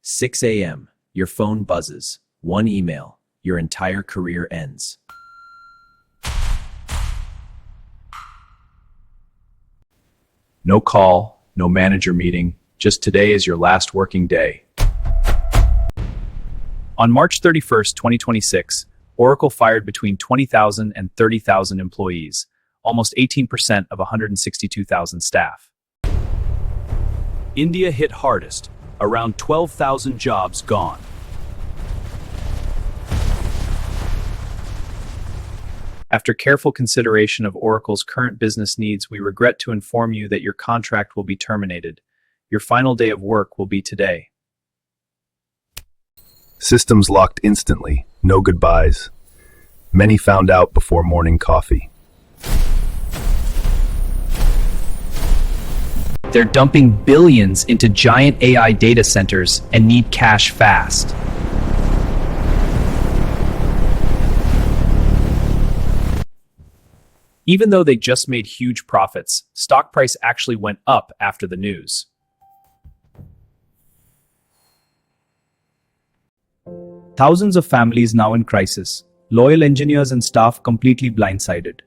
6 a.m. Your phone buzzes. One email. Your entire career ends. No call, no manager meeting. Just today is your last working day. On March 31st, 2026, Oracle fired between 20,000 and 30,000 employees, almost 18% of 162,000 staff. India hit hardest, around 12,000 jobs gone. After careful consideration of Oracle's current business needs, we regret to inform you that your contract will be terminated. Your final day of work will be today. Systems locked instantly, no goodbyes. Many found out before morning coffee. They're dumping billions into giant AI data centers and need cash fast. Even though they just made huge profits, stock price actually went up after the news. Thousands of families now in crisis. Loyal engineers and staff completely blindsided.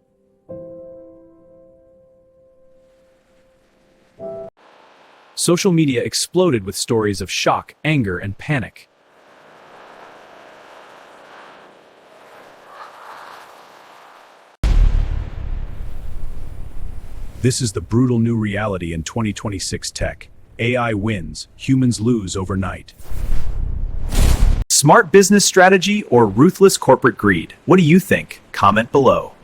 Social media exploded with stories of shock, anger, and panic. This is the brutal new reality in 2026 tech. AI wins, humans lose overnight. Smart business strategy or ruthless corporate greed? What do you think? Comment below.